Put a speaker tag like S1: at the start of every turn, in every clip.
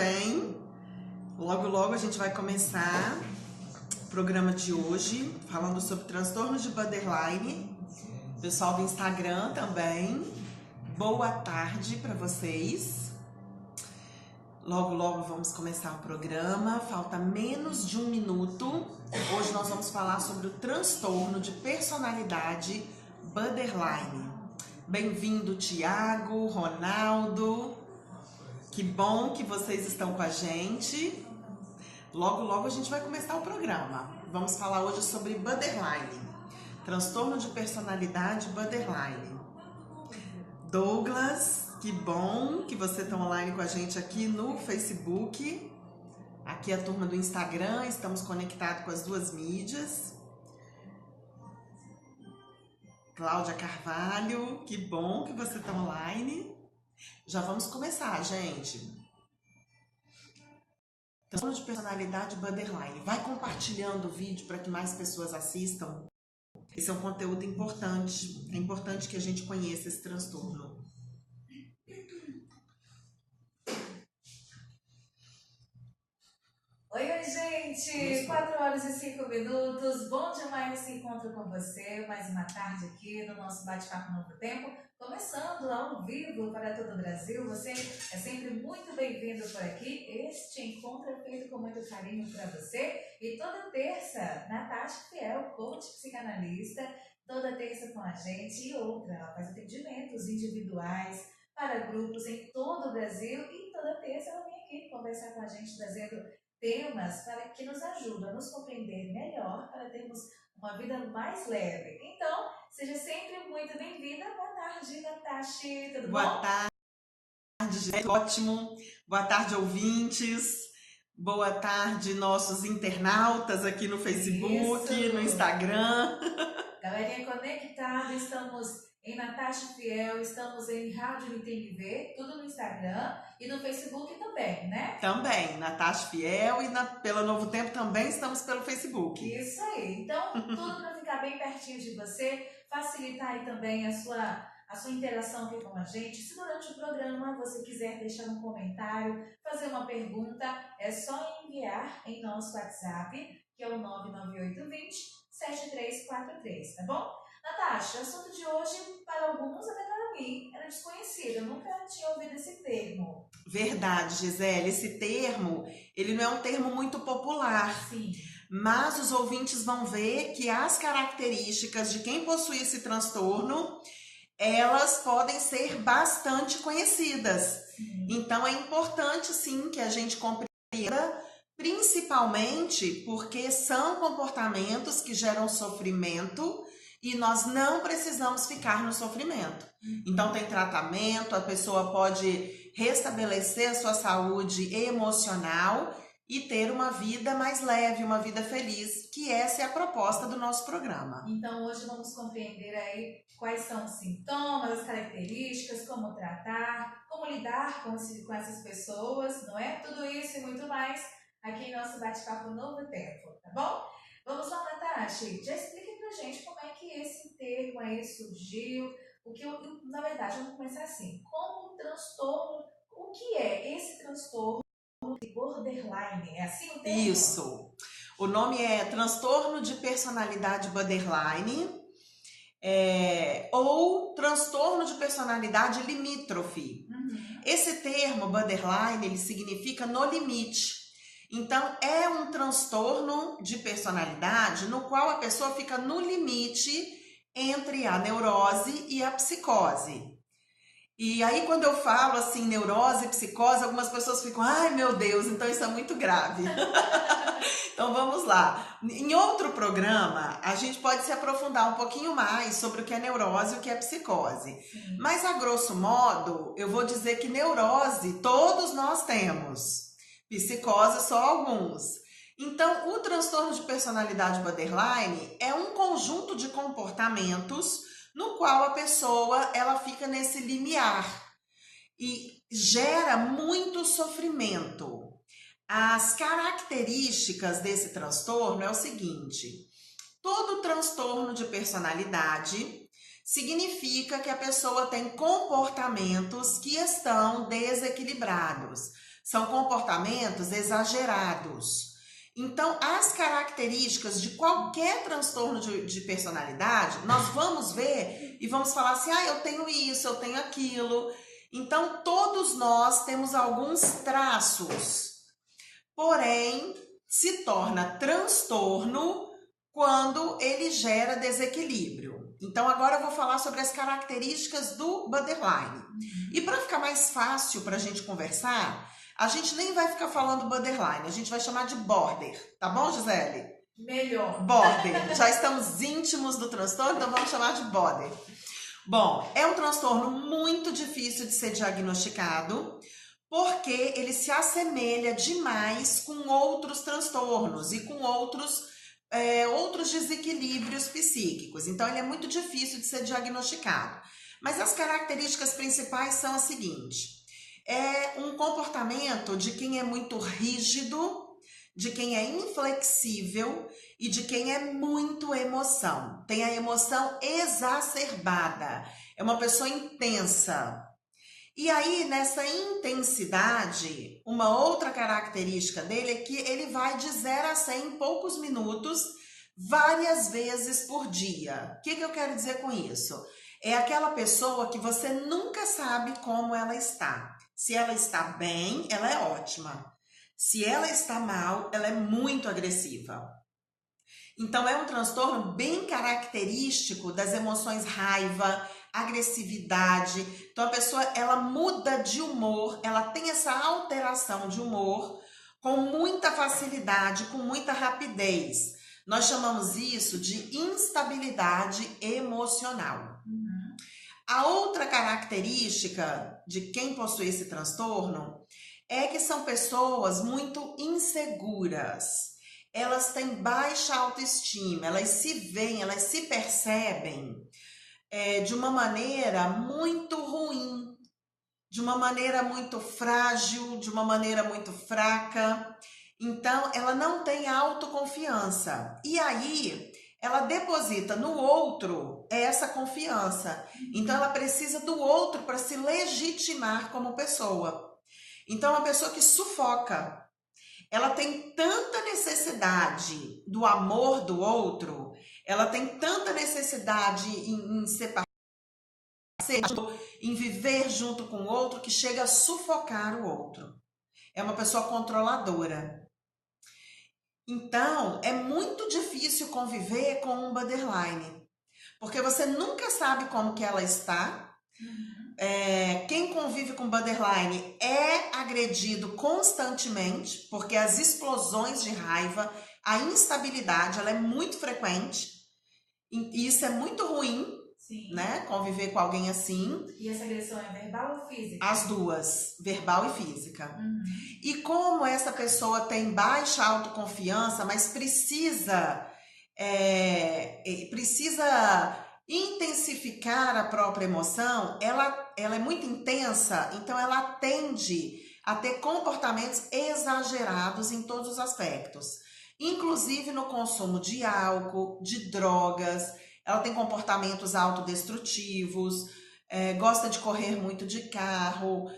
S1: também. Logo, logo a gente vai começar o programa de hoje falando sobre transtornos de borderline. Pessoal do Instagram também. Boa tarde para vocês. Logo, logo vamos começar o programa. Falta menos de 1 minuto. Hoje nós vamos falar sobre o transtorno de personalidade borderline. Bem-vindo, Tiago, Ronaldo. Que bom que vocês estão com a gente. Logo, logo a gente vai começar o programa. Vamos falar hoje sobre borderline, transtorno de personalidade borderline. Douglas, que bom que você está online com a gente aqui no Facebook. Aqui é a turma do Instagram, estamos conectados com as duas mídias. Cláudia Carvalho, que bom que você está online. Já vamos começar, gente. Transtorno de personalidade borderline. Vai compartilhando o vídeo para que mais pessoas assistam. Esse é um conteúdo importante. É importante que a gente conheça esse transtorno.
S2: Oi, gente! 4h05. Bom demais esse encontro com você. Mais uma tarde aqui no nosso Bate-Papo Novo Tempo. Começando ao vivo para todo o Brasil. Você é sempre muito bem-vindo por aqui. Este encontro é feito com muito carinho para você. E toda terça, Natasha Fiel, coach psicanalista, toda terça com a gente. E outra, ela faz atendimentos individuais para grupos em todo o Brasil. E toda terça ela vem aqui conversar com a gente, trazendo temas para que nos ajudem a nos compreender melhor, para termos uma vida mais leve. Então, seja sempre muito bem-vinda. Boa tarde, Natasha. Tudo bom?
S1: Boa tarde, gente. Ótimo. Boa tarde, ouvintes. Boa tarde, nossos internautas aqui no Facebook, no Instagram.
S2: Galerinha conectada, estamos em Natasha Fiel, estamos em Rádio NTNV, tudo no Instagram e no Facebook também, né?
S1: Também, Natasha Fiel e pela Novo Tempo também estamos pelo Facebook.
S2: Isso aí. Então, tudo para ficar bem pertinho de você, facilitar aí também a sua interação aqui com a gente. Se durante o programa você quiser deixar um comentário, fazer uma pergunta, é só enviar em nosso WhatsApp, que é o 99820-7343, tá bom? Natasha, o assunto de hoje, para alguns, até para mim, era desconhecido. Eu nunca tinha ouvido esse termo.
S1: Verdade, Gisele. Esse termo, ele não é um termo muito popular.
S2: Sim.
S1: Mas os ouvintes vão ver que as características de quem possui esse transtorno, elas podem ser bastante conhecidas.
S2: Sim.
S1: Então, é importante, sim, que a gente compreenda, principalmente porque são comportamentos que geram sofrimento e nós não precisamos ficar no sofrimento. Então, tem tratamento, a pessoa pode restabelecer a sua saúde emocional e ter uma vida mais leve, uma vida feliz, que essa é a proposta do nosso programa.
S2: Então, hoje vamos compreender aí quais são os sintomas, as características, como tratar, como lidar com essas pessoas, não é? Tudo isso e muito mais aqui em nosso Bate-Papo Novo Tempo, tá bom? Vamos lá, Natasha, já explica pra gente como é que esse termo aí surgiu, na verdade, vamos começar assim, como transtorno, o que é esse transtorno de borderline? É assim o termo?
S1: Isso. O nome é transtorno de personalidade borderline, ou transtorno de personalidade limítrofe. Esse termo borderline, ele significa no limite. Então, é um transtorno de personalidade no qual a pessoa fica no limite entre a neurose e a psicose. E aí, quando eu falo assim, neurose e psicose, algumas pessoas ficam, ai meu Deus, então isso é muito grave. Então vamos lá. Em outro programa, a gente pode se aprofundar um pouquinho mais sobre o que é neurose e o que é psicose.
S2: Sim.
S1: Mas, a grosso modo, eu vou dizer que neurose todos nós temos. Psicose só alguns. Então, o transtorno de personalidade borderline é um conjunto de comportamentos no qual a pessoa ela fica nesse limiar e gera muito sofrimento. As características desse transtorno é o seguinte: todo transtorno de personalidade significa que a pessoa tem comportamentos que estão desequilibrados. São comportamentos exagerados. Então, as características de qualquer transtorno de personalidade, nós vamos ver e vamos falar assim, eu tenho isso, eu tenho aquilo. Então, todos nós temos alguns traços, porém, se torna transtorno quando ele gera desequilíbrio. Então, agora eu vou falar sobre as características do borderline. E para ficar mais fácil para a gente conversar, a gente nem vai ficar falando borderline, a gente vai chamar de border, tá bom, Gisele?
S2: Melhor.
S1: Border. Já estamos íntimos do transtorno, então vamos chamar de border. Bom, é um transtorno muito difícil de ser diagnosticado, porque ele se assemelha demais com outros transtornos e com outros desequilíbrios psíquicos. Então, ele é muito difícil de ser diagnosticado. Mas as características principais são as seguintes. É um comportamento de quem é muito rígido, de quem é inflexível e de quem é muito emoção. Tem a emoção exacerbada. É uma pessoa intensa. E aí, nessa intensidade, uma outra característica dele é que ele vai de 0 a 100 em poucos minutos, várias vezes por dia. O que eu quero dizer com isso? É aquela pessoa que você nunca sabe como ela está. Se ela está bem, ela é ótima. Se ela está mal, ela é muito agressiva. Então, é um transtorno bem característico das emoções raiva, agressividade. Então, a pessoa, ela muda de humor, ela tem essa alteração de humor com muita facilidade, com muita rapidez. Nós chamamos isso de instabilidade emocional. A outra característica de quem possui esse transtorno é que são pessoas muito inseguras. Elas têm baixa autoestima, elas se veem, elas se percebem de uma maneira muito ruim, de uma maneira muito frágil, de uma maneira muito fraca. Então, ela não tem autoconfiança. E aí, ela deposita no outro essa confiança. Então, ela precisa do outro para se legitimar como pessoa. Então, é uma pessoa que sufoca. Ela tem tanta necessidade do amor do outro, ela tem tanta necessidade em ser parceiro, em viver junto com o outro, que chega a sufocar o outro. É uma pessoa controladora. Então, é muito difícil conviver com um borderline, porque você nunca sabe como que ela está. Quem convive com borderline é agredido constantemente, porque as explosões de raiva, a instabilidade, ela é muito frequente, e isso é muito ruim. Sim. Né? Conviver com alguém assim.
S2: E essa agressão é verbal ou física?
S1: As duas, verbal e física. E como essa pessoa tem baixa autoconfiança, mas precisa intensificar a própria emoção, ela é muito intensa, então ela tende a ter comportamentos exagerados em todos os aspectos, inclusive no consumo de álcool, de drogas. Ela tem comportamentos autodestrutivos, gosta de correr muito de carro,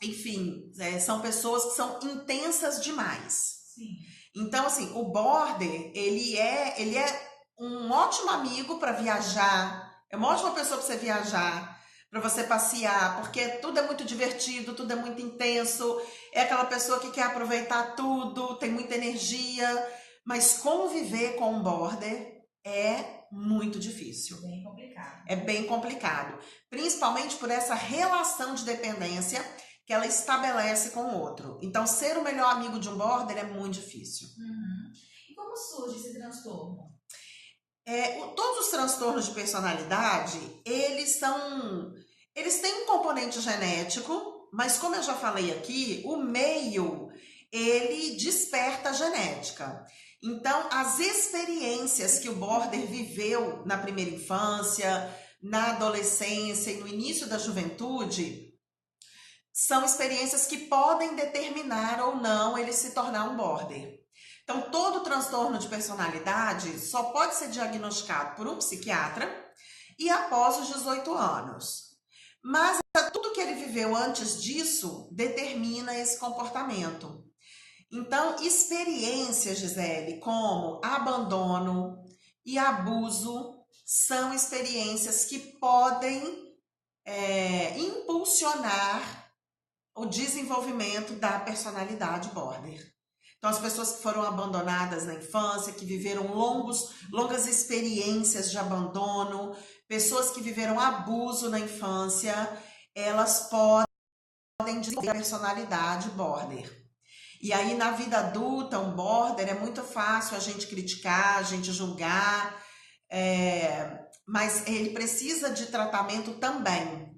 S1: enfim, são pessoas que são intensas demais.
S2: Sim.
S1: Então, assim, o border, ele é um ótimo amigo para viajar, é uma ótima pessoa para você viajar, para você passear, porque tudo é muito divertido, tudo é muito intenso, é aquela pessoa que quer aproveitar tudo, tem muita energia, mas conviver com um border é muito difícil.
S2: Bem complicado.
S1: É bem complicado, principalmente por essa relação de dependência que ela estabelece com o outro. Então, ser o melhor amigo de um border é muito difícil.
S2: E como surge esse transtorno?
S1: Todos os transtornos de personalidade, eles têm um componente genético, mas como eu já falei aqui, o meio, ele desperta a genética. Então, as experiências que o border viveu na primeira infância, na adolescência e no início da juventude, são experiências que podem determinar ou não ele se tornar um border. Então, todo transtorno de personalidade só pode ser diagnosticado por um psiquiatra e após os 18 anos. Mas tudo que ele viveu viveu antes disso determina esse comportamento. Então, experiências, Gisele, como abandono e abuso são experiências que podem impulsionar o desenvolvimento da personalidade border. Então, as pessoas que foram abandonadas na infância, que viveram longas experiências de abandono, pessoas que viveram abuso na infância, elas podem desenvolver a personalidade border. E aí, na vida adulta, um border é muito fácil a gente criticar, a gente julgar, mas ele precisa de tratamento também.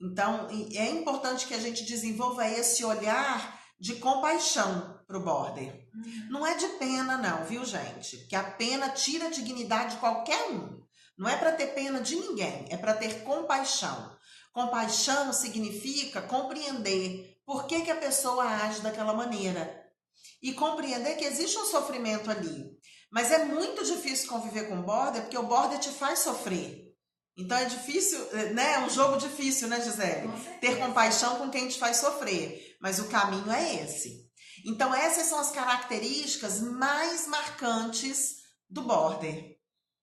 S1: Então, é importante que a gente desenvolva esse olhar de compaixão para o border. Não é de pena não, viu, gente? Porque a pena tira a dignidade de qualquer um. Não é para ter pena de ninguém, é para ter compaixão. Compaixão significa compreender por que a pessoa age daquela maneira. E compreender que existe um sofrimento ali. Mas é muito difícil conviver com o border, porque o border te faz sofrer. Então é difícil, né? É um jogo difícil, né, Gisele? Ter compaixão com quem te faz sofrer. Mas o caminho é esse. Então essas são as características mais marcantes do border.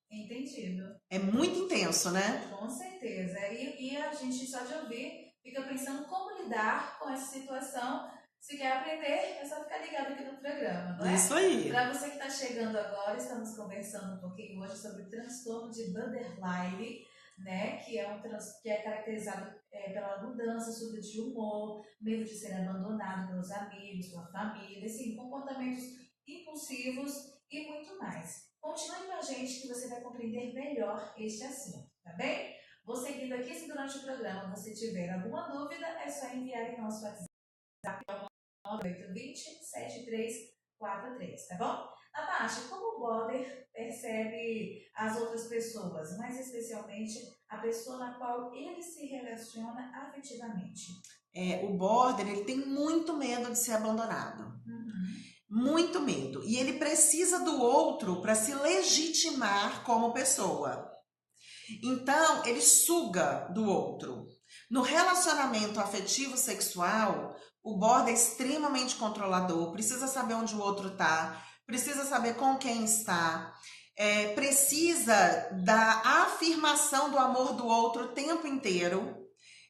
S2: Entendido.
S1: É muito intenso, né?
S2: Com certeza. E a gente só de ouvir fica pensando como lidar com essa situação. Se quer aprender, é só ficar ligado aqui no programa, não é?
S1: Isso aí.
S2: Para você que está chegando agora, estamos conversando um pouquinho hoje sobre o transtorno de borderline, né? Que é caracterizado pela mudança súbita de humor, medo de ser abandonado pelos amigos, pela família, assim, comportamentos impulsivos e muito mais. Continue com a gente que você vai compreender melhor este assunto, tá bem? Vou seguindo aqui, se durante o programa você tiver alguma dúvida, é só enviar em nosso WhatsApp 9820-7343, tá bom? Natasha, como o border percebe as outras pessoas, mais especialmente a pessoa na qual ele se relaciona afetivamente?
S1: O border, ele tem muito medo de ser abandonado. Muito medo. E ele precisa do outro para se legitimar como pessoa. Então, ele suga do outro. No relacionamento afetivo sexual, o border é extremamente controlador, precisa saber onde o outro está, precisa saber com quem está, precisa da afirmação do amor do outro o tempo inteiro.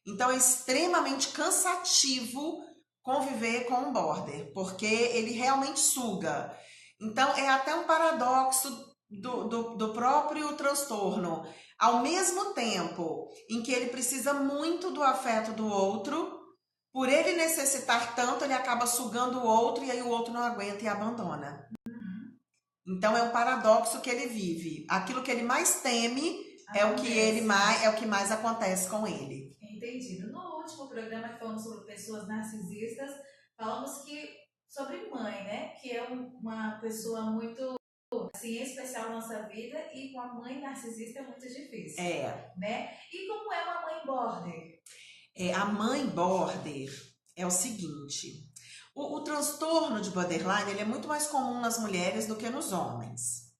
S1: Então, é extremamente cansativo conviver com um border, porque ele realmente suga. Então, é até um paradoxo do próprio transtorno. Ao mesmo tempo em que ele precisa muito do afeto do outro, por ele necessitar tanto, ele acaba sugando o outro e aí o outro não aguenta e abandona. Então, é um paradoxo que ele vive. Aquilo que ele mais teme é o que mais acontece com ele.
S2: Entendido. No último programa que falamos sobre pessoas narcisistas, falamos sobre mãe, né? Que é uma pessoa muito assim, especial na nossa vida, e com a mãe narcisista é muito difícil. Né? E como é uma mãe border?
S1: A mãe border é o seguinte: o transtorno de borderline ele é muito mais comum nas mulheres do que nos homens.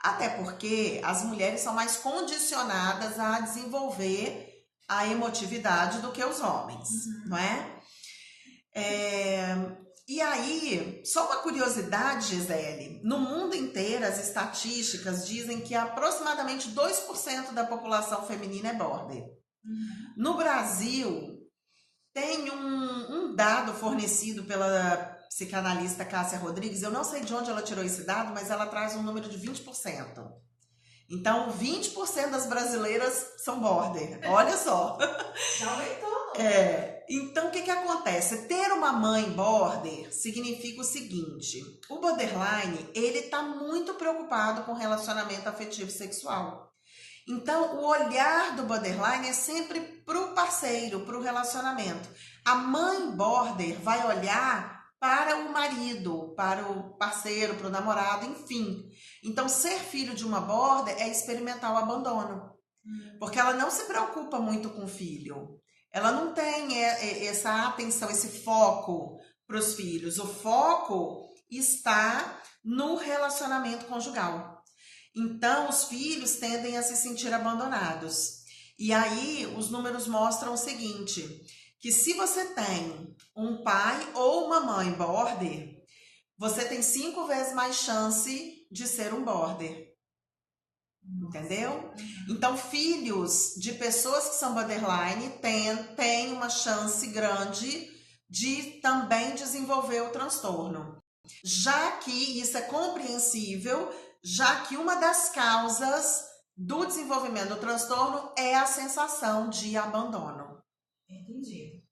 S1: Até porque as mulheres são mais condicionadas a desenvolver a emotividade do que os homens, não é? E aí, só uma curiosidade, Gisele, no mundo inteiro as estatísticas dizem que aproximadamente 2% da população feminina é border. No Brasil, tem um dado fornecido pela psicanalista Cássia Rodrigues, eu não sei de onde ela tirou esse dado, mas ela traz um número de 20%. Então, 20% das brasileiras são border. Olha só.
S2: Já aumentou.
S1: Então, o que acontece? Ter uma mãe border significa o seguinte: o borderline, ele tá muito preocupado com relacionamento afetivo sexual. Então, o olhar do borderline é sempre pro parceiro, pro relacionamento. A mãe border vai olhar para o marido, para o parceiro, para o namorado, enfim. Então, ser filho de uma border é experimentar o abandono. Porque ela não se preocupa muito com o filho. Ela não tem essa atenção, esse foco para os filhos. O foco está no relacionamento conjugal. Então, os filhos tendem a se sentir abandonados. E aí, os números mostram o seguinte: que se você tem um pai ou uma mãe border, você tem 5 vezes mais chance de ser um border. Entendeu? Então, filhos de pessoas que são borderline têm uma chance grande de também desenvolver o transtorno. Já que isso é compreensível, já que uma das causas do desenvolvimento do transtorno é a sensação de abandono.
S2: Entendido.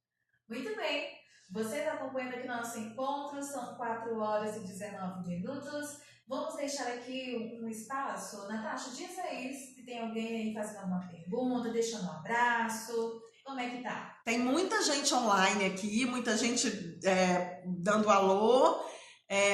S2: Muito bem. Vocês acompanhando aqui nosso encontro, são 4 horas e 19 minutos. Vamos deixar aqui um espaço. Natasha, diz aí se tem alguém aí fazendo alguma pergunta, deixando um abraço. Como é que tá?
S1: Tem muita gente online aqui, muita gente dando alô,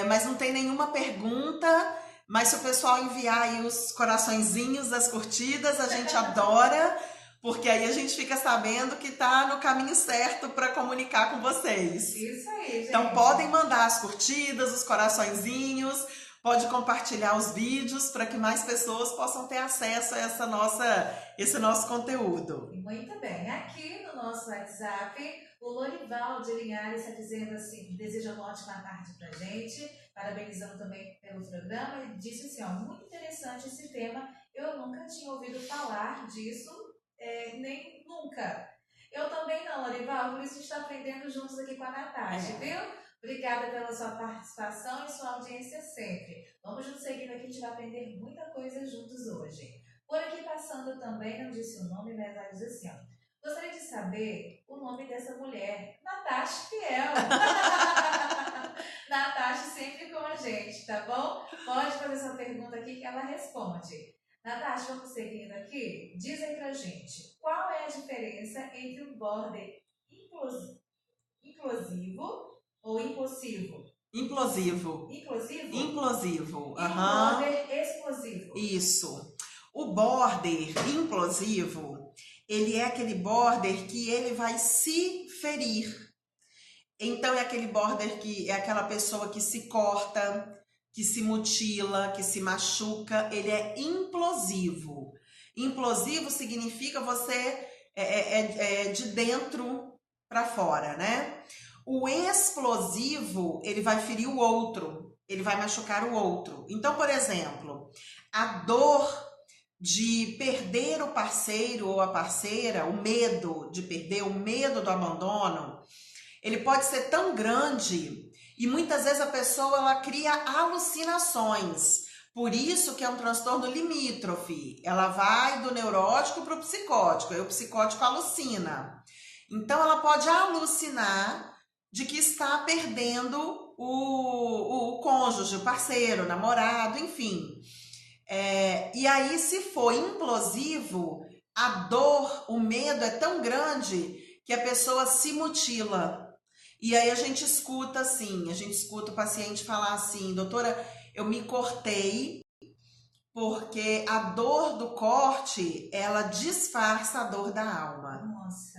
S1: mas não tem nenhuma pergunta. Mas se o pessoal enviar aí os coraçõezinhos das curtidas, a gente adora, porque aí a gente fica sabendo que tá no caminho certo para comunicar com vocês.
S2: Isso aí, gente.
S1: Então podem mandar as curtidas, os coraçõezinhos, pode compartilhar os vídeos para que mais pessoas possam ter acesso a esse nosso conteúdo.
S2: Muito bem. Aqui no nosso WhatsApp, o Lorival de Linhares está dizendo assim, deseja uma ótima tarde pra gente, parabenizando também pelo programa, e disse assim, ó, muito interessante esse tema, eu nunca tinha ouvido falar disso, nem nunca. Eu também não, Lorival, por isso a gente está aprendendo juntos aqui com a Natasha, viu? Obrigada pela sua participação e sua audiência sempre. Vamos juntos seguindo aqui, a gente vai aprender muita coisa juntos hoje. Por aqui passando também, não disse o nome, mas ela diz assim, ó, gostaria de saber o nome dessa mulher, Natasha Fiel. Natasha sempre com a gente, tá bom? Pode fazer sua pergunta aqui que ela responde. Natasha, vamos seguindo aqui? Diz aí pra gente, qual é a diferença entre um border implosivo ou impossivo?
S1: Implosivo.
S2: Implosivo?
S1: Implosivo.
S2: E um border explosivo?
S1: Isso. O border implosivo, ele é aquele border que ele vai se ferir. Então é aquele border que é aquela pessoa que se corta, que se mutila, que se machuca, ele é implosivo. Implosivo significa você de dentro para fora, né? O explosivo, ele vai ferir o outro, ele vai machucar o outro. Então, por exemplo, a dor de perder o parceiro ou a parceira, o medo de perder, o medo do abandono, ele pode ser tão grande e muitas vezes a pessoa ela cria alucinações. Por isso que é um transtorno limítrofe. Ela vai do neurótico para o psicótico, aí o psicótico alucina. Então ela pode alucinar de que está perdendo o cônjuge, o parceiro, o namorado, enfim. E aí, se for implosivo, a dor, o medo é tão grande que a pessoa se mutila. E aí a gente escuta o paciente falar assim, doutora, eu me cortei porque a dor do corte, ela disfarça a dor da alma.
S2: Nossa.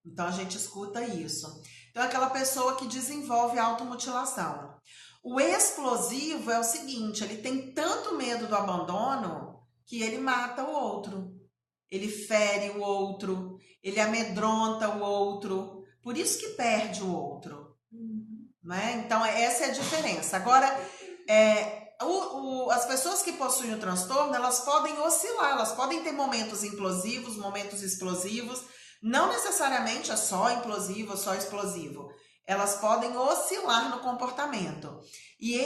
S1: Então a gente escuta isso. Então é aquela pessoa que desenvolve automutilação. O explosivo é o seguinte, ele tem tanto medo do abandono que ele mata o outro. Ele fere o outro, ele amedronta o outro, por isso que perde o outro. Né? Então essa é a diferença. Agora, as pessoas que possuem o transtorno, elas podem oscilar, elas podem ter momentos implosivos, momentos explosivos, não necessariamente é só implosivo ou só explosivo. Elas podem oscilar no comportamento. E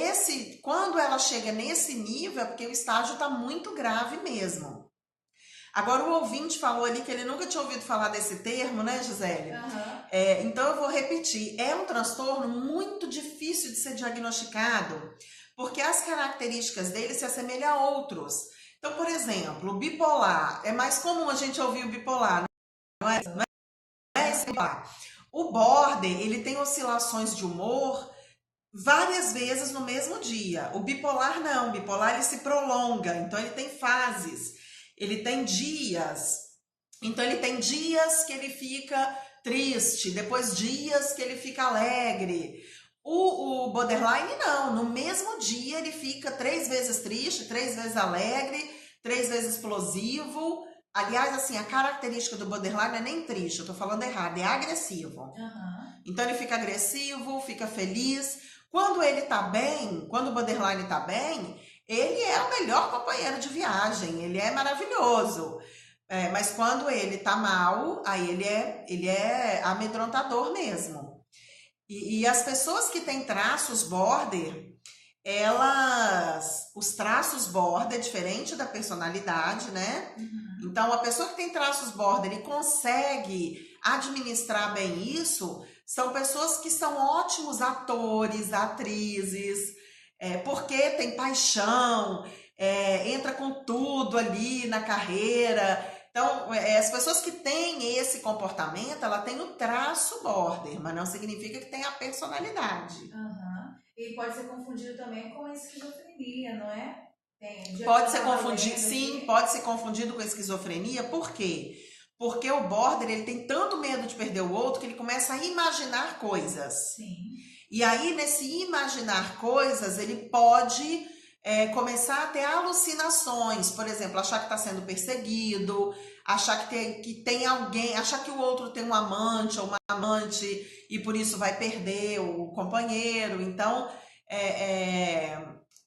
S1: quando ela chega nesse nível, é porque o estágio está muito grave mesmo. Agora, o ouvinte falou ali que ele nunca tinha ouvido falar desse termo, né, Gisele?
S2: Uhum.
S1: Então, eu vou repetir. É um transtorno muito difícil de ser diagnosticado, porque as características dele se assemelham a outros. Então, por exemplo, o bipolar. É mais comum a gente ouvir o bipolar, não é? Não é esse bipolar. O border, ele tem oscilações de humor várias vezes no mesmo dia. O bipolar não, o bipolar ele se prolonga, então ele tem fases, ele tem dias. Então ele tem dias que ele fica triste, depois dias que ele fica alegre. O borderline não, no mesmo dia ele fica 3 vezes triste, 3 vezes alegre, 3 vezes explosivo, Aliás, assim, a característica do borderline não é nem triste, eu tô falando errado, é agressivo.
S2: Aham.
S1: Então ele fica agressivo, fica feliz. Quando ele tá bem, quando o borderline tá bem, ele é o melhor companheiro de viagem, ele é maravilhoso. Mas quando ele tá mal, aí ele é amedrontador mesmo. E as pessoas que têm traços border, os traços border é diferente da personalidade, né?
S2: Uhum.
S1: Então, a pessoa que tem traços border e consegue administrar bem isso, são pessoas que são ótimos atores, atrizes, porque tem paixão, entra com tudo ali na carreira. Então, as pessoas que têm esse comportamento, ela tem o traço border, mas não significa que tem a personalidade.
S2: Aham. E pode ser confundido também com esquizofrenia, não é?
S1: Pode ser confundido, sim, pode ser confundido com esquizofrenia. Por quê? Porque o border, ele tem tanto medo de perder o outro que ele começa a imaginar coisas.
S2: Sim.
S1: E aí, nesse imaginar coisas, ele pode começar a ter alucinações. Por exemplo, achar que está sendo perseguido, achar que tem alguém, achar que o outro tem um amante ou uma amante e por isso vai perder o companheiro. Então,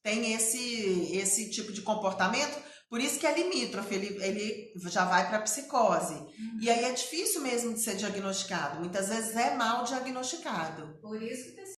S1: tem esse tipo de comportamento. Por isso que é limítrofe, ele já vai para psicose.
S2: Uhum.
S1: E aí é difícil mesmo de ser diagnosticado. Muitas vezes é mal diagnosticado.
S2: Por isso que precisa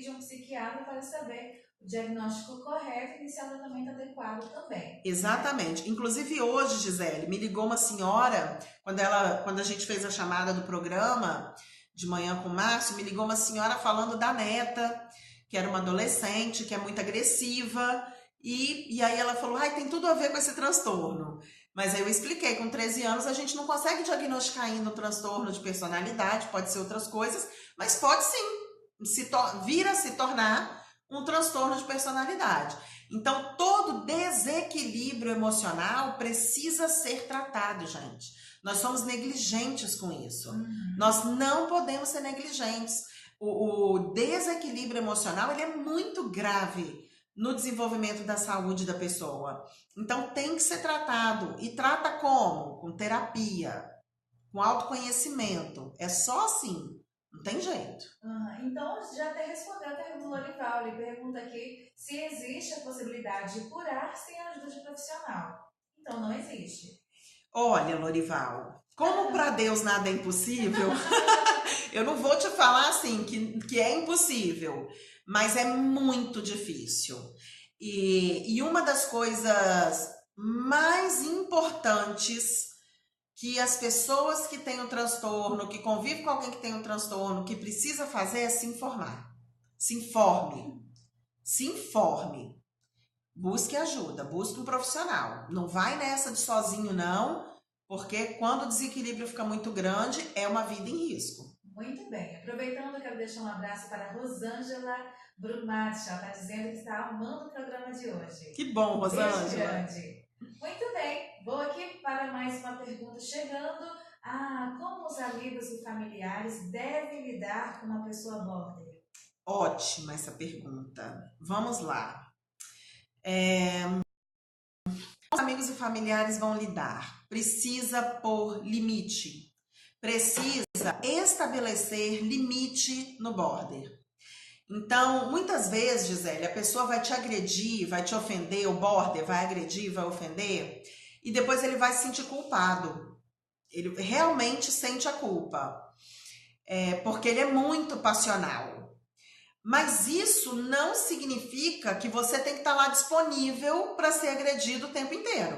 S2: de um psiquiatra para saber o diagnóstico correto e iniciar o tratamento adequado também.
S1: Exatamente. Inclusive hoje, Gisele, me ligou uma senhora, quando a gente fez a chamada do programa de manhã com o Márcio, me ligou uma senhora falando da neta, que era uma adolescente, que é muito agressiva, e aí ela falou, ai, tem tudo a ver com esse transtorno. Mas aí eu expliquei, com 13 anos a gente não consegue diagnosticar ainda um transtorno de personalidade, pode ser outras coisas, mas pode sim vir a se tornar um transtorno de personalidade. Então, todo desequilíbrio emocional precisa ser tratado, gente. Nós somos negligentes com isso.
S2: Uhum.
S1: Nós não podemos ser negligentes. O desequilíbrio emocional, ele é muito grave no desenvolvimento da saúde da pessoa. Então, tem que ser tratado. E trata como? Com terapia, com autoconhecimento. É só assim. Não tem jeito.
S2: Então, já até respondeu a pergunta do Lorival. Ele pergunta aqui se existe a possibilidade de curar sem a ajuda de profissional. Então, não existe.
S1: Olha, Lorival, como para Deus nada é impossível, eu não vou te falar assim que é impossível, mas é muito difícil. E uma das coisas mais importantes que as pessoas que têm o transtorno, que convivem com alguém que tem o transtorno, que precisa fazer é se informar. Se informe. Se informe. Busque ajuda, busque um profissional. Não vai nessa de sozinho, não, porque quando o desequilíbrio fica muito grande, é uma vida em risco.
S2: Muito bem. Aproveitando, eu quero deixar um abraço para a Rosângela Brumati. Ela está dizendo que está amando o programa de hoje.
S1: Que bom, Rosângela.
S2: Beijo grande. Muito bem. Vou aqui para mais uma pergunta chegando. Como os amigos e familiares devem lidar com uma pessoa border?
S1: Ótima essa pergunta. Vamos lá. Os amigos e familiares vão lidar. Precisa pôr limite. Precisa estabelecer limite no border. Então, muitas vezes, Gisele, a pessoa vai te agredir, vai te ofender, o border vai agredir, vai ofender, e depois ele vai se sentir culpado. Ele realmente sente a culpa, porque ele é muito passional. Mas isso não significa que você tem que estar lá disponível para ser agredido o tempo inteiro.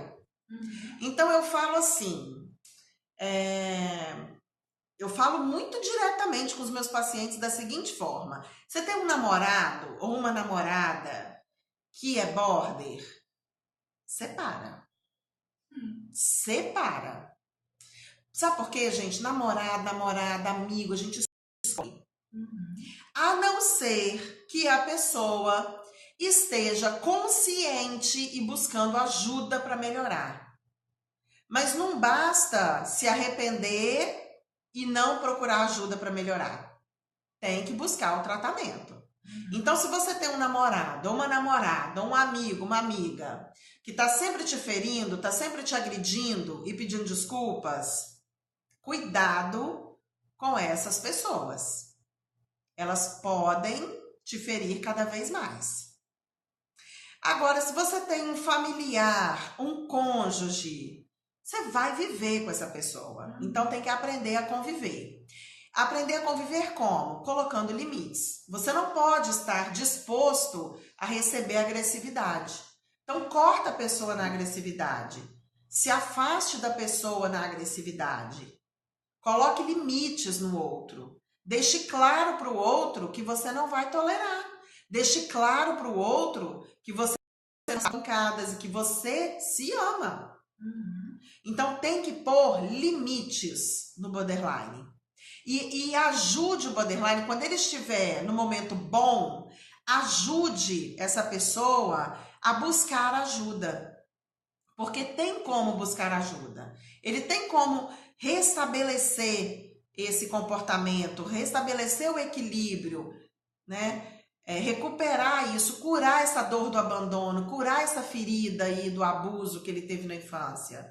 S2: Uhum.
S1: Então, eu falo assim, eu falo muito diretamente com os meus pacientes da seguinte forma: você tem um namorado ou uma namorada que é border, separa. Separa. Sabe por quê, gente? Namorada, amigo, a gente escolhe. A não ser que a pessoa esteja consciente e buscando ajuda para melhorar. Mas não basta se arrepender e não procurar ajuda para melhorar. Tem que buscar o tratamento. Então, se você tem um namorado, ou uma namorada, ou um amigo, uma amiga, que tá sempre te ferindo, tá sempre te agredindo e pedindo desculpas, cuidado com essas pessoas. Elas podem te ferir cada vez mais. Agora, se você tem um familiar, um cônjuge, você vai viver com essa pessoa. Então, tem que aprender a conviver. Aprender a conviver como? Colocando limites. Você não pode estar disposto a receber agressividade. Então, corta a pessoa na agressividade. Se afaste da pessoa na agressividade. Coloque limites no outro. Deixe claro para o outro que você não vai tolerar. Deixe claro para o outro que você não está pancadas e que você se ama. Então, tem que pôr limites no borderline. E ajude o borderline, quando ele estiver no momento bom, ajude essa pessoa a buscar ajuda. Porque tem como buscar ajuda. Ele tem como restabelecer esse comportamento, restabelecer o equilíbrio, né? Recuperar isso, curar essa dor do abandono, curar essa ferida aí do abuso que ele teve na infância.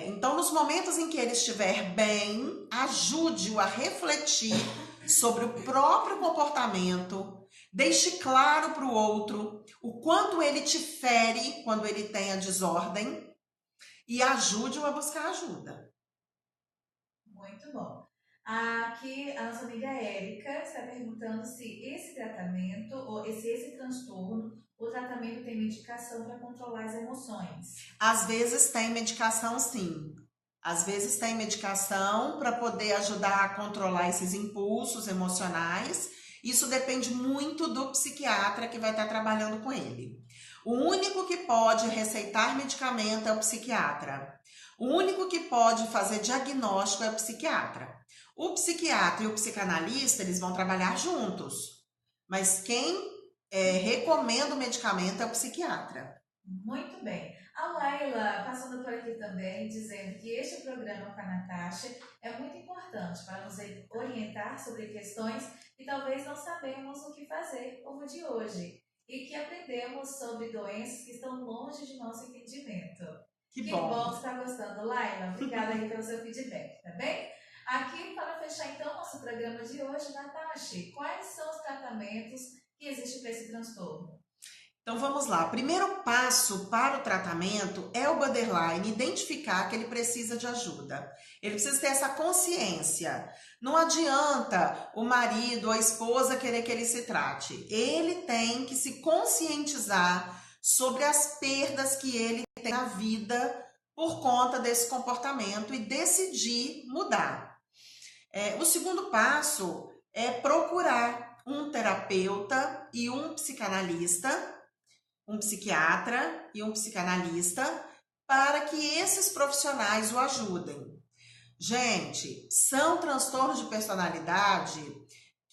S1: Então, nos momentos em que ele estiver bem, ajude-o a refletir sobre o próprio comportamento, deixe claro para o outro o quanto ele te fere quando ele tem a desordem e ajude-o a buscar ajuda.
S2: Muito bom. Aqui a nossa amiga Érica está perguntando se esse tratamento ou esse transtorno, o tratamento tem medicação para controlar as emoções.
S1: Às vezes tem medicação, sim. Às vezes tem medicação para poder ajudar a controlar esses impulsos emocionais. Isso depende muito do psiquiatra que vai estar trabalhando com ele. O único que pode receitar medicamento é o psiquiatra. O único que pode fazer diagnóstico é o psiquiatra. O psiquiatra e o psicanalista, eles vão trabalhar juntos. Mas quem recomenda o medicamento é o psiquiatra.
S2: Muito bem. A Laila passando por aqui também, dizendo que este programa com a Natasha é muito importante para nos orientar sobre questões que talvez não sabemos o que fazer como de hoje e que aprendemos sobre doenças que estão longe de nosso entendimento. Que bom que você está gostando, Laila. Obrigada aí pelo seu feedback, tá bem? Aqui, para fechar então nosso programa de hoje, Natasha, quais são os tratamentos que existem para esse transtorno?
S1: Então vamos lá, o primeiro passo para o tratamento é o borderline identificar que ele precisa de ajuda. Ele precisa ter essa consciência. Não adianta o marido ou a esposa querer que ele se trate. Ele tem que se conscientizar sobre as perdas que ele tem na vida por conta desse comportamento e decidir mudar. O segundo passo é procurar um terapeuta e um psicanalista, um psiquiatra e um psicanalista, para que esses profissionais o ajudem. Gente, são transtornos de personalidade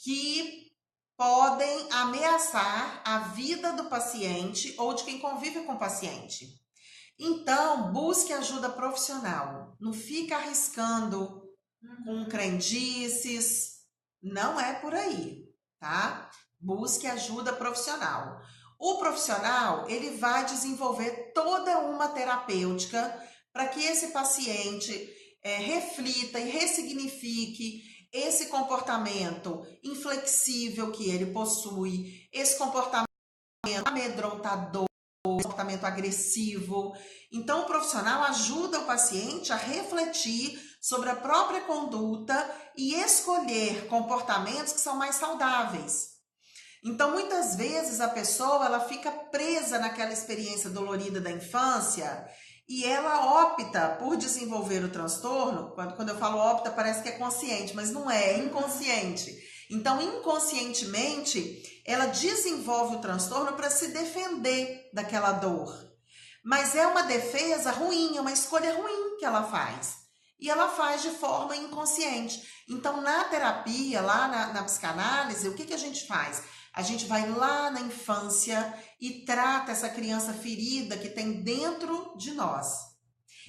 S1: que podem ameaçar a vida do paciente ou de quem convive com o paciente. Então, busque ajuda profissional. Não fica arriscando com crendices. Não é por aí, tá? Busque ajuda profissional. O profissional, ele vai desenvolver toda uma terapêutica para que esse paciente reflita e ressignifique esse comportamento inflexível que ele possui, esse comportamento amedrontador, esse comportamento agressivo. Então, o profissional ajuda o paciente a refletir sobre a própria conduta e escolher comportamentos que são mais saudáveis. Então, muitas vezes a pessoa ela fica presa naquela experiência dolorida da infância e ela opta por desenvolver o transtorno. Quando eu falo opta, parece que é consciente, mas não é inconsciente. Então, inconscientemente, ela desenvolve o transtorno para se defender daquela dor. Mas é uma defesa ruim, é uma escolha ruim que ela faz. E ela faz de forma inconsciente. Então, na terapia, lá na psicanálise, o que a gente faz? A gente vai lá na infância e trata essa criança ferida que tem dentro de nós.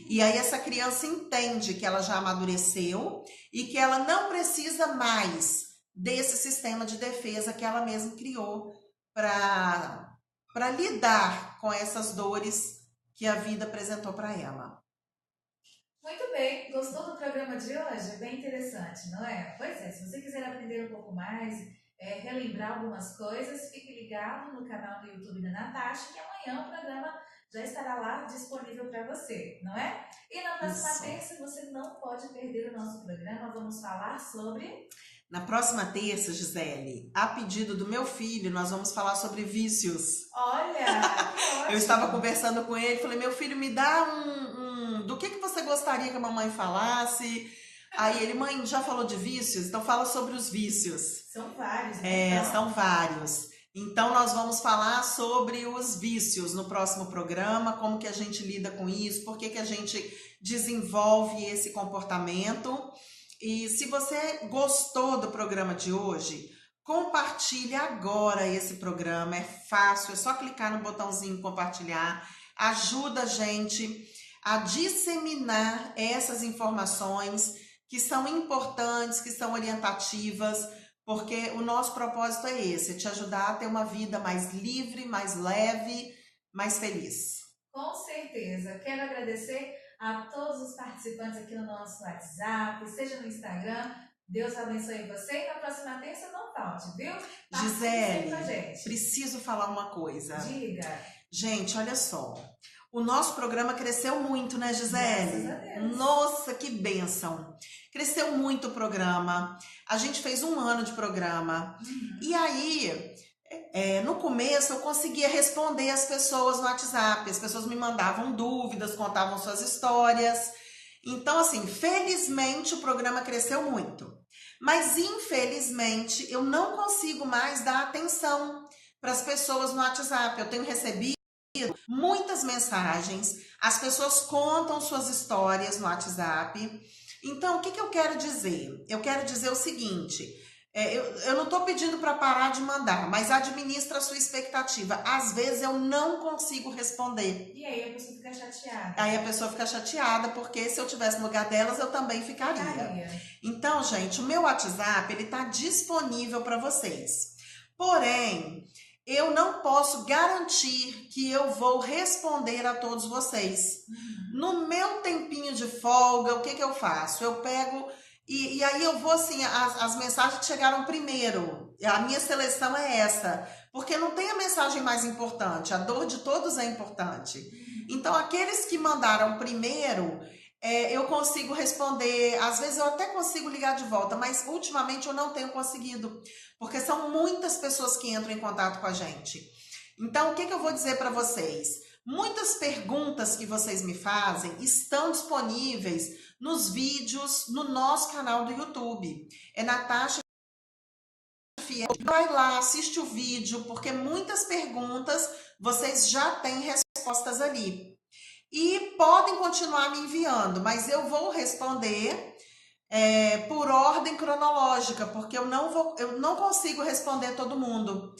S1: E aí essa criança entende que ela já amadureceu e que ela não precisa mais desse sistema de defesa que ela mesma criou para lidar com essas dores que a vida apresentou para ela.
S2: Muito bem, gostou do programa de hoje? Bem interessante, não é? Pois é, se você quiser aprender um pouco mais, relembrar algumas coisas, fique ligado no canal do YouTube da Natasha, que amanhã o programa já estará lá disponível para você, não é? E na próxima terça você não pode perder o nosso programa, vamos falar sobre...
S1: Na próxima terça, Gisele, a pedido do meu filho, nós vamos falar sobre vícios.
S2: Olha,
S1: eu estava conversando com ele, falei, meu filho, me dá do que você gostaria que a mamãe falasse? Aí ele, mãe, já falou de vícios? Então fala sobre os vícios.
S2: São vários, né?
S1: Então. São vários. Então nós vamos falar sobre os vícios no próximo programa, como que a gente lida com isso, por que a gente desenvolve esse comportamento. E se você gostou do programa de hoje, compartilhe agora esse programa. É fácil, é só clicar no botãozinho compartilhar. Ajuda a gente a disseminar essas informações que são importantes, que são orientativas, porque o nosso propósito é esse, te ajudar a ter uma vida mais livre, mais leve, mais feliz.
S2: Com certeza. Quero agradecer a todos os participantes aqui no nosso WhatsApp, seja no Instagram. Deus abençoe você e na próxima terça não falte, viu?
S1: Gisele, preciso falar uma coisa.
S2: Diga.
S1: Gente, olha só. O nosso programa cresceu muito, né, Gisele?
S2: Graças a Deus.
S1: Nossa, que bênção. Cresceu muito o programa. A gente fez 1 ano de programa. E aí, no começo, eu conseguia responder as pessoas no WhatsApp. As pessoas me mandavam dúvidas, contavam suas histórias. Então, assim, felizmente o programa cresceu muito. Mas, infelizmente, eu não consigo mais dar atenção para as pessoas no WhatsApp. Eu tenho recebido muitas mensagens, as pessoas contam suas histórias no WhatsApp. Então, o que eu quero dizer? Eu quero dizer o seguinte, eu não estou pedindo para parar de mandar, mas administra a sua expectativa. Às vezes eu não consigo responder.
S2: E aí a pessoa fica chateada.
S1: Aí a pessoa fica chateada, porque se eu tivesse no lugar delas, eu também ficaria. Então, gente, o meu WhatsApp, ele está disponível para vocês. Porém, eu não posso garantir que eu vou responder a todos vocês. No meu tempinho de folga, o que eu faço? Eu pego e aí eu vou assim, as mensagens que chegaram primeiro. A minha seleção é essa. Porque não tem a mensagem mais importante. A dor de todos é importante. Então, aqueles que mandaram primeiro, eu consigo responder. Às vezes eu até consigo ligar de volta, mas ultimamente eu não tenho conseguido. Porque são muitas pessoas que entram em contato com a gente. Então, o que eu vou dizer para vocês? Muitas perguntas que vocês me fazem estão disponíveis nos vídeos no nosso canal do YouTube. É Natasha Fiel. Vai lá, assiste o vídeo, porque muitas perguntas vocês já têm respostas ali. E podem continuar me enviando, mas eu vou responder por ordem cronológica, porque eu não consigo responder todo mundo.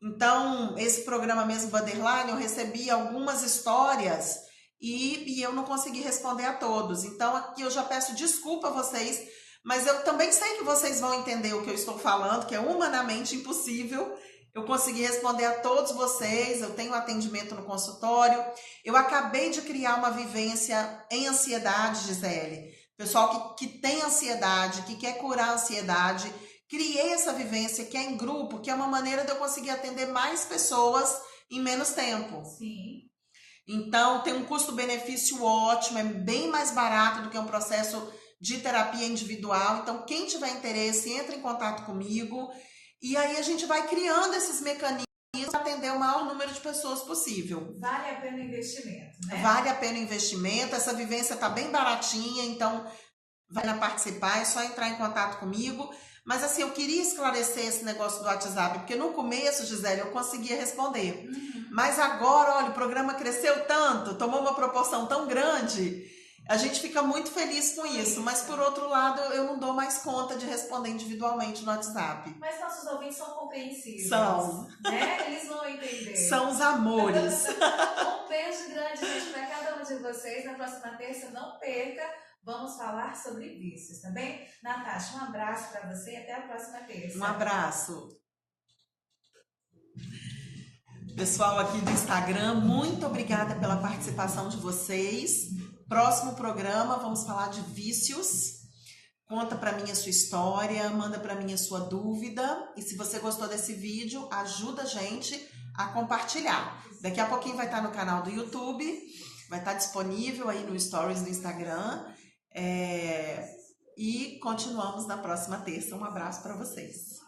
S1: Então, esse programa mesmo, Borderline, eu recebi algumas histórias e eu não consegui responder a todos. Então, aqui eu já peço desculpa a vocês, mas eu também sei que vocês vão entender o que eu estou falando, que é humanamente impossível eu conseguir responder a todos vocês. Eu tenho atendimento no consultório. Eu acabei de criar uma vivência em ansiedade, Gisele. Pessoal que tem ansiedade, que quer curar a ansiedade, criei essa vivência que é em grupo, que é uma maneira de eu conseguir atender mais pessoas em menos tempo.
S2: Sim.
S1: Então, tem um custo-benefício ótimo, é bem mais barato do que um processo de terapia individual. Então, quem tiver interesse, entra em contato comigo. E aí a gente vai criando esses mecanismos para atender o maior número de pessoas possível.
S2: Vale a pena o investimento, né?
S1: Vale a pena o investimento. Essa vivência está bem baratinha, então vai lá participar, é só entrar em contato comigo. Mas assim, eu queria esclarecer esse negócio do WhatsApp, porque no começo, Gisele, eu conseguia responder. Mas agora, olha, o programa cresceu tanto, tomou uma proporção tão grande, a gente fica muito feliz com isso. Mas por outro lado, eu não dou mais conta de responder individualmente no WhatsApp.
S2: Mas nossos ouvintes são compreensíveis.
S1: São.
S2: Né? Eles vão entender.
S1: São os amores.
S2: Um beijo grande, gente, para cada um de vocês. Na próxima terça, não perca vamos falar sobre vícios, tá bem? Natasha, um abraço para você e até a próxima terça.
S1: Um abraço. Pessoal aqui do Instagram, muito obrigada pela participação de vocês. Próximo programa, vamos falar de vícios. Conta para mim a sua história, manda para mim a sua dúvida. E se você gostou desse vídeo, ajuda a gente a compartilhar. Daqui a pouquinho vai estar no canal do YouTube, vai estar disponível aí no Stories do Instagram. E continuamos na próxima terça. Um abraço para vocês.